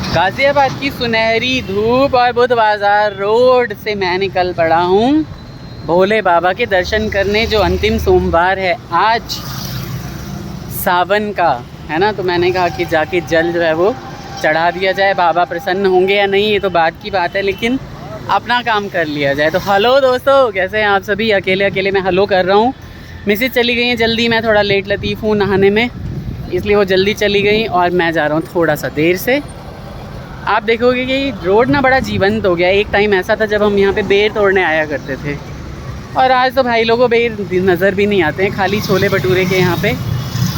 गाजियाबाद की सुनहरी धूप और बुध बाज़ार रोड से मैं निकल पड़ा हूँ भोले बाबा के दर्शन करने, जो अंतिम सोमवार है आज सावन का, है ना। तो मैंने कहा कि जाके जल जो है वो चढ़ा दिया जाए। बाबा प्रसन्न होंगे या नहीं ये तो बात की बात है, लेकिन अपना काम कर लिया जाए। तो हेलो दोस्तों, कैसे हैं आप सभी। अकेले अकेले मैं हेलो कर रहा हूँ। मिसेज चली गई हैं जल्दी, मैं थोड़ा लेट लतीफ़ हूँ नहाने में, इसलिए वो जल्दी चली गई और मैं जा रहा हूँ थोड़ा सा देर से। आप देखोगे कि रोड ना बड़ा जीवंत हो गया। एक टाइम ऐसा था जब हम यहाँ पे बेर तोड़ने आया करते थे, और आज तो भाई लोगों बेर नज़र भी नहीं आते हैं। खाली छोले भटूरे के यहाँ पे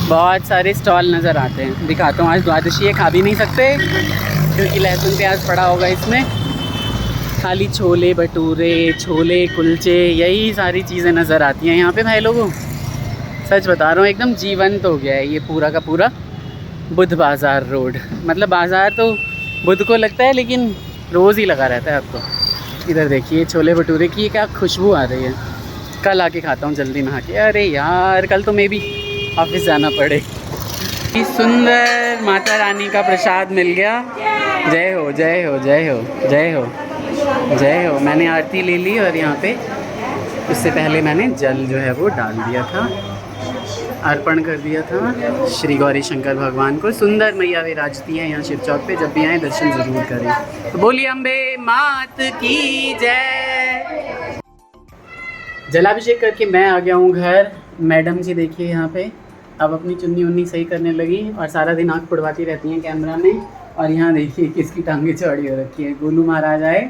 बहुत सारे स्टॉल नज़र आते हैं। दिखाता हूँ, आज द्वादशी है, खा भी नहीं सकते क्योंकि लहसुन प्याज पड़ा होगा इसमें। खाली छोले भटूरे, छोले कुलचे, यही सारी चीज़ें नज़र आती हैं यहाँ पे भाई लोगों। सच बता रहा हूँ, एकदम जीवंत हो गया है ये पूरा का पूरा बुध बाज़ार रोड। मतलब बाज़ार तो बुध को लगता है, लेकिन रोज़ ही लगा रहता है अब तो। इधर देखिए छोले भटूरे की क्या खुशबू आ रही है। कल आके खाता हूँ जल्दी नहा के। अरे यार, कल तो मैं भी ऑफिस जाना पड़े। सुंदर माता रानी का प्रसाद मिल गया। जय हो जय हो जय हो जय हो जय हो। मैंने आरती ले ली और यहाँ पे उससे पहले मैंने जल जो है वो डाल दिया था, अर्पण कर दिया था श्री गौरी शंकर भगवान को। सुंदर मैया विराजती हैं यहाँ शिव चौक पे, जब भी आएँ दर्शन ज़रूर करें। तो बोलिए अम्बे मात की जय। जलाभिषेक करके मैं आ गया हूँ घर। मैडम जी देखिए यहाँ पे अब अपनी चुन्नी उन्नी सही करने लगी और सारा दिन आँख पुड़वाती रहती हैं कैमरा में। और यहाँ देखिए किसकी टांगे चौड़ी हो रखी है। गोलू महाराज आए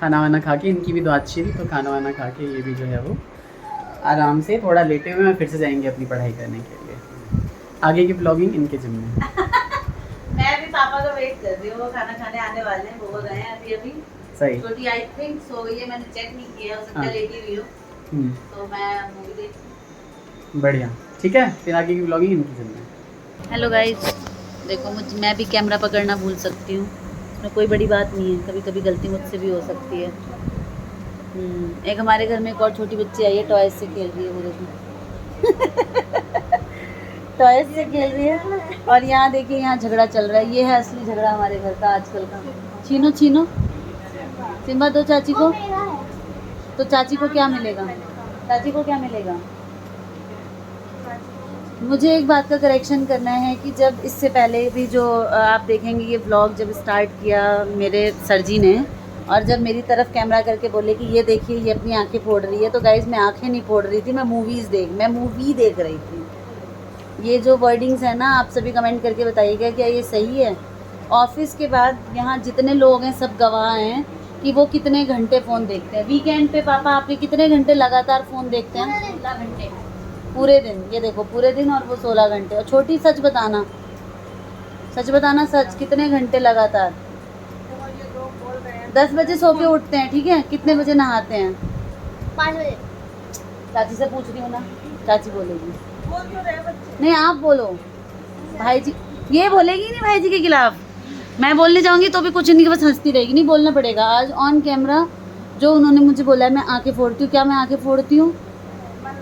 खाना वाना खा के, इनकी भी द्वादशी थी, तो खाना वाना खा के ये भी जो है वो आराम से थोड़ा लेटे हुए हैं, फिर से जाएंगे अपनी पढ़ाई करने के लिए। आगे की ब्लॉगिंग इनके जिम्मे। मैं भी पापा का वेट कर रही हूँ, वो खाना खाने आने वाले हैं, वो गए हैं अभी। सही। छोटी आई थिंक सो गई है, मैंने चेक नहीं किया, हो सकता है लेटी हुई हो, तो मैं मूवी देख। बढ़िया, ठीक है, फिर आगे की ब्लॉगिंग इनके जिम्मे। हेलो गाइस, देखो मैं भी कैमरा पकड़ना भूल सकती हूँ, इसमें कोई बड़ी बात नहीं है, कभी कभी गलती मुझसे भी हो सकती है। एक हमारे घर में एक और छोटी बच्ची आई है, टॉयज से खेल रही है, वो देखो टॉयज से खेल रही है। और यहाँ देखिए, यहाँ झगड़ा चल रहा है, ये है असली झगड़ा हमारे घर का आजकल का। छीनो छीनो सिम्बा दो चाची को, तो चाची को क्या मिलेगा, चाची को क्या मिलेगा। मुझे एक बात का करेक्शन करना है कि जब इससे पहले भी जो आप देखेंगे ये व्लॉग जब स्टार्ट किया मेरे सर जी ने, और जब मेरी तरफ कैमरा करके बोले कि ये देखिए ये अपनी आंखें फोड़ रही है, तो गाइज मैं आंखें नहीं फोड़ रही थी, मैं मूवी देख रही थी। ये जो वर्डिंग्स है ना, आप सभी कमेंट करके बताइएगा क्या ये सही है। ऑफिस के बाद यहाँ जितने लोग हैं सब गवाह हैं कि वो कितने घंटे फ़ोन देखते हैं। वीकेंड पे पापा आपके कितने घंटे लगातार फ़ोन देखते हैं? 16 घंटे पूरे दिन। ये देखो पूरे दिन, और वो 16 घंटे। और छोटी सच बताना सच, कितने घंटे लगातार? 10 बजे सो के उठते हैं, ठीक है। कितने बजे नहाते हैं? 5 बजे। चाची से पूछ रही हूँ ना, चाची बोलेगी। नहीं आप बोलो, भाई जी ये बोलेगी नहीं भाई जी के खिलाफ। मैं बोलने जाऊँगी तो भी कुछ नहीं, बस हंसती रहेगी। नहीं बोलना पड़ेगा आज ऑन कैमरा। जो उन्होंने मुझे बोला है मैं आंखें फोड़ती हूँ, क्या मैं आंखें फोड़ती हूँ?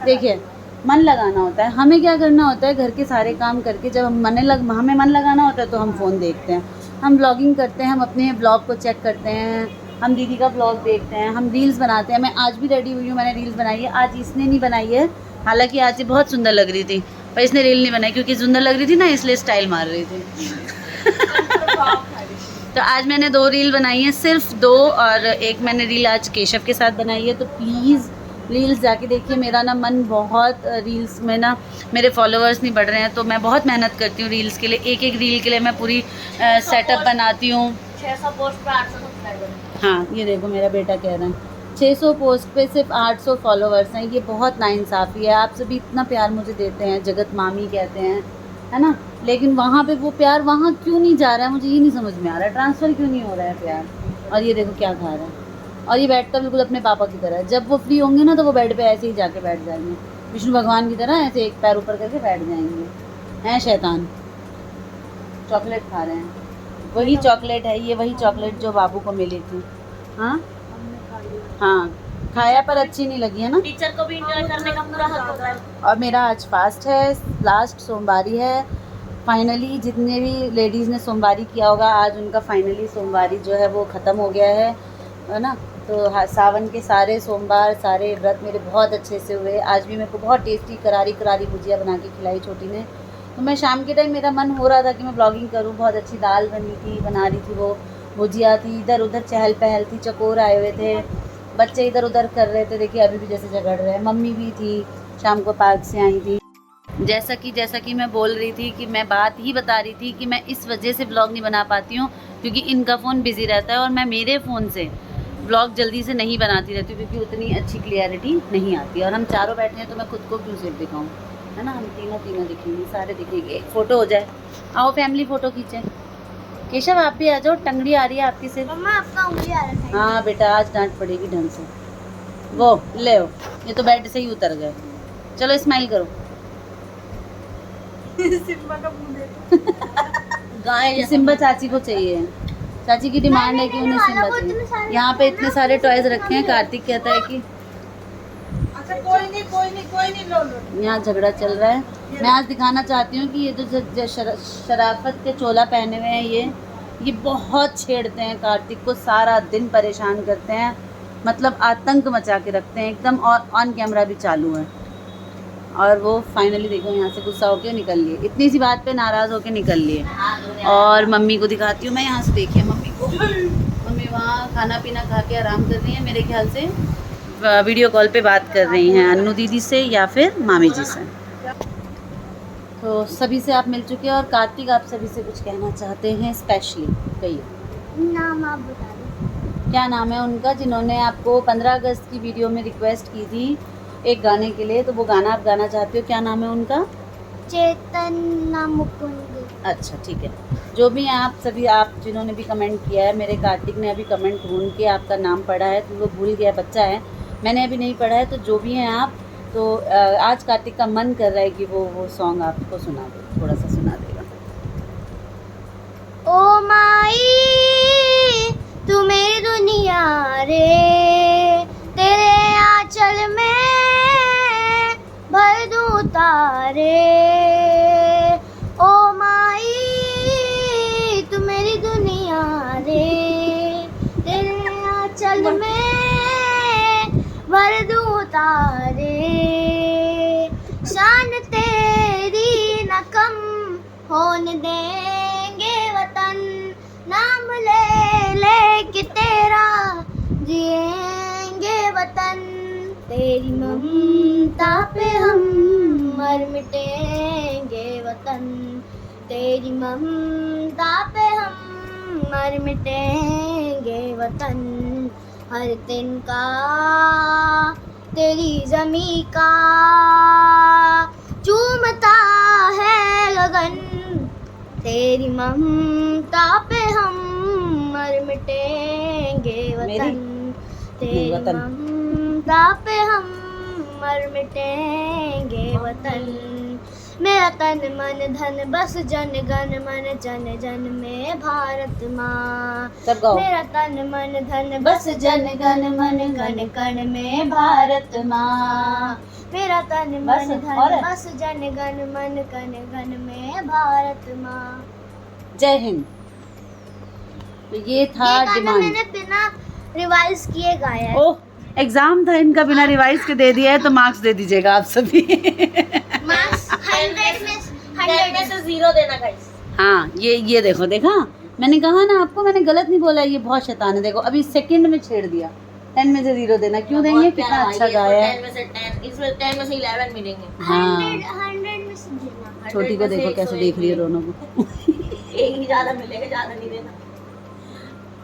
देखिए, मन लगाना होता है। हमें क्या करना होता है, घर के सारे काम करके जब हमें मन लगाना होता है तो हम फ़ोन देखते हैं, हम ब्लॉगिंग करते हैं, हम अपने ब्लॉग को चेक करते हैं, हम दीदी का ब्लॉग देखते हैं, हम रील्स बनाते हैं। मैं आज भी रेडी हुई हूँ, मैंने रील्स बनाई है। आज इसने नहीं बनाई है, हालांकि आज ये बहुत सुंदर लग रही थी, पर इसने रील नहीं बनाई क्योंकि सुंदर लग रही थी ना, इसलिए स्टाइल मार रही थी। तो आज मैंने 2 रील बनाई हैं, सिर्फ 2, और एक मैंने रील आज केशव के साथ बनाई है। तो प्लीज़ रील्स जाके देखिए। मेरा ना मन बहुत, रील्स में ना मेरे फॉलोअर्स नहीं बढ़ रहे हैं, तो मैं बहुत मेहनत करती हूँ रील्स के लिए। एक रील के लिए मैं पूरी सेटअप बनाती हूँ। 600 पोस्ट पर 800 सब्सक्राइबर। हाँ ये देखो मेरा बेटा कह रहा है 600 पोस्ट पे सिर्फ 800 फॉलोअर्स हैं। ये बहुत नाइंसाफ़ी है। आप सभी इतना प्यार मुझे देते हैं, जगत मामी कहते हैं, है ना, लेकिन वहाँ पे वो प्यार वहाँ क्यों नहीं जा रहा है, मुझे ये नहीं समझ में आ रहा है। ट्रांसफ़र क्यों नहीं हो रहा है प्यार। और ये देखो क्या खा रहा है, और ये बैठता बिल्कुल अपने पापा की तरह है। जब वो फ्री होंगे ना तो वो बेड पे ऐसे ही जाके बैठ जाएंगे, विष्णु भगवान की तरह ऐसे एक पैर ऊपर करके बैठ जाएंगे। हैं शैतान। चॉकलेट खा रहे हैं, वही चॉकलेट है ये, वही चॉकलेट जो बाबू को मिली थी। हाँ हाँ खाया, पर अच्छी नहीं लगी है ना। टीचर को भी एंजॉय करने का पूरा हक होता है। और मेरा आज फास्ट है, लास्ट सोमवारी है। फाइनली जितने भी लेडीज़ ने सोमवारी किया होगा, आज उनका फाइनली सोमवारी जो है वो ख़त्म हो गया है ना। तो सावन के सारे सोमवार, सारे व्रत मेरे बहुत अच्छे से हुए। आज भी मेरे को बहुत टेस्टी करारी करारी भुजिया बना के खिलाई छोटी ने। तो मैं शाम के टाइम मेरा मन हो रहा था कि मैं ब्लॉगिंग करूं। बहुत अच्छी दाल बना रही थी, वो भुजिया थी, इधर उधर चहल पहल थी, चकोर आए हुए थे, बच्चे इधर उधर कर रहे थे। देखिए अभी भी जैसे झगड़ रहे हैं। मम्मी भी थी, शाम को पार्क से आई थी। जैसा कि मैं बोल रही थी कि मैं बात ही बता रही थी कि मैं इस वजह से ब्लॉग नहीं बना पाती हूँ क्योंकि इनका फ़ोन बिज़ी रहता है और मैं मेरे फ़ोन से ब्लॉग जल्दी से नहीं बनाती रहती हूँ क्योंकि उतनी अच्छी क्लियरिटी नहीं आती। और हम चारों बैठे हैं तो मैं खुद को क्यों सिर्फ दिखाऊँ, है ना। हम तीनों दिखेंगे, सारे दिखेंगे, एक फ़ोटो हो जाए। आओ फैमिली फ़ोटो खींचें। केशव आप भी आ जाओ, टंगड़ी आ रही है आपकी सिर्फ। मम्मा आपका उंगली आ रहा है। हाँ बेटा, आज डांट पड़ेगी ढंग से। वो ले आओ, ये तो बेड से ही उतर गए। चलो स्माइल करो। गाय सिम्बा चाची को चाहिए। चाची की डिमांड है कि उन्हें सिम्बा चाहिए। यहाँ पे इतने सारे टॉयज रखे हैं। कार्तिक कहता है कि कोई नहीं लो। यहाँ झगड़ा चल रहा है। मैं आज दिखाना चाहती हूँ कि ये जो शराफत के चोला पहने हुए हैं, ये बहुत छेड़ते हैं कार्तिक को, सारा दिन परेशान करते हैं, मतलब आतंक मचा के रखते हैं एकदम। और ऑन कैमरा भी चालू है। और वो फाइनली देखो यहाँ से गुस्सा होकर निकल लिए, इतनी सी बात पे नाराज़ होकर निकल लिए। और मम्मी को दिखाती हूँ मैं यहाँ से। देखिए मम्मी को, मम्मी वहाँ खाना पीना खा के आराम कर रही है, मेरे ख्याल से वीडियो कॉल पे बात कर रही हैं अन्नू दीदी से या फिर मामी जी से। तो सभी से आप मिल चुके हैं और कार्तिक आप सभी से कुछ कहना चाहते हैं स्पेशली, कहिए। नाम आप बता दो। क्या नाम है उनका जिन्होंने आपको 15 अगस्त की वीडियो में रिक्वेस्ट की थी एक गाने के लिए, तो वो गाना आप गाना चाहते हो, क्या नाम है उनका? चेतना मुकुंद। अच्छा ठीक है। जो भी हैं आप सभी, आप जिन्होंने भी कमेंट किया है, मेरे कार्तिक ने अभी कमेंट ढूंढ के आपका नाम पढ़ा है, तो वो भूल गया, बच्चा है, मैंने अभी नहीं पढ़ा है। तो जो भी हैं आप, तो आज कार्तिक का मन कर रहा है कि वो सॉन्ग आपको सुना दे, थोड़ा सा सुना देगा। ओ माई तू मेरी दुनिया रे, तेरे आंचल में भर दूं तारे। ओ माई तू मेरी दुनिया रे, तेरे आंचल में भर दूं तारे। शान तेरी न कम होने देंगे वतन, नाम ले ले कि तेरा जिएंगे वतन। तेरी ममता पे हम मर मिटेंगे वतन, तेरी ममता पे हम मर मिटेंगे वतन। हर दिन का तेरी ज़मीं का चूमता है गगन, तेरी ममता पे हम मर मिटेंगे वतन, तेरी ममता पे हम मर मिटेंगे वतन। मेरा तन मन धन बस जन गण मन, जन जन में भारत माँ। मेरा तन मन धन बस जन गण मन, कण कण में भारत माँ। मेरा तन मन धन बस जन गण मन, कण कण में भारत माँ। जय हिंद। तो ये था डिमांड। मैंने बिना रिवाइज किए गाया है। ओह, एग्जाम था इनका, बिना रिवाइज के दे दिया है, तो मार्क्स दे दीजिएगा आप सभी। मार्क्स 100 में से 0 देना गाइस। हाँ, ये देखो, देखा मैंने कहा ना आपको, मैंने गलत नहीं बोला, ये बहुत शैतान है। देखो अभी सेकंड में छेड़ दिया। 10 में से 0 देना क्यों देंगे? कितना अच्छा गाया है। 10 में से 10, इसमें 10 में से 11 मिलेंगे। हाँ। 100 में से देना। छोटी को देखो कैसे देख रही है दोनों को। एक ही ज़्यादा मिलेगा, ज़्यादा नहीं देना।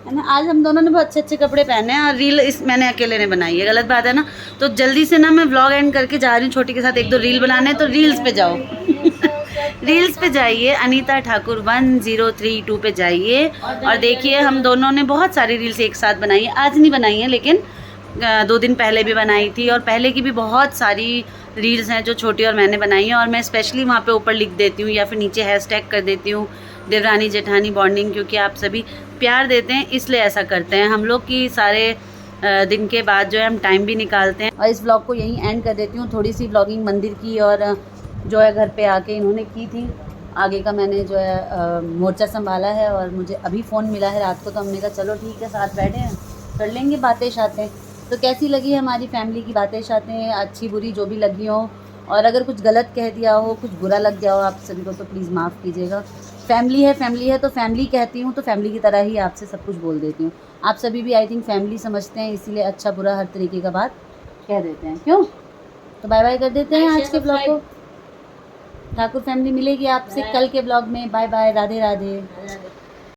है ना। आज हम दोनों ने बहुत अच्छे अच्छे कपड़े पहने हैं और रील इस मैंने अकेले ने बनाई है, गलत बात है ना। तो जल्दी से ना मैं व्लॉग एंड करके जा रही हूँ छोटी के साथ 1-2 रील बनाने, तो रील्स पे जाओ। रील्स पे जाइए, अनीता ठाकुर 1032 पे जाइए और देखिए हम दोनों ने बहुत सारी रील्स एक साथ बनाई है। आज नहीं बनाई है लेकिन 2 दिन पहले भी बनाई थी, और पहले की भी बहुत सारी रील्स हैं जो छोटी और मैंने बनाई हैं। और मैं स्पेशली वहाँ पे ऊपर लिख देती हूँ या फिर नीचे हैशटैग कर देती हूँ देवरानी जेठानी बॉन्डिंग, क्योंकि आप सभी प्यार देते हैं, इसलिए ऐसा करते हैं हम लोग कि सारे दिन के बाद जो है हम टाइम भी निकालते हैं। और इस व्लॉग को यहीं एंड कर देती हूँ। थोड़ी सी व्लॉगिंग मंदिर की और जो है घर पे आके इन्होंने की थी, आगे का मैंने जो है मोर्चा संभाला है और मुझे अभी फ़ोन मिला है रात को, तो हमने कहा चलो ठीक है साथ बैठे हैं कर लेंगे बातें शातें। तो कैसी लगी हमारी फैमिली की बातें शातें, अच्छी बुरी जो भी लगी हो, और अगर कुछ गलत कह दिया हो, कुछ बुरा लग गया हो आप सभी को तो प्लीज़ माफ़ कीजिएगा। फैमिली है तो फैमिली कहती हूँ, तो फैमिली की तरह ही आपसे सब कुछ बोल देती हूँ। आप सभी भी आई थिंक फैमिली समझते हैं, इसीलिए अच्छा बुरा हर तरीके का बात कह देते हैं, क्यों? तो बाय बाय कर देते हैं आज के ब्लॉग को। ठाकुर फैमिली मिलेगी आपसे कल के ब्लॉग में। Bye bye, Radhe Radhe.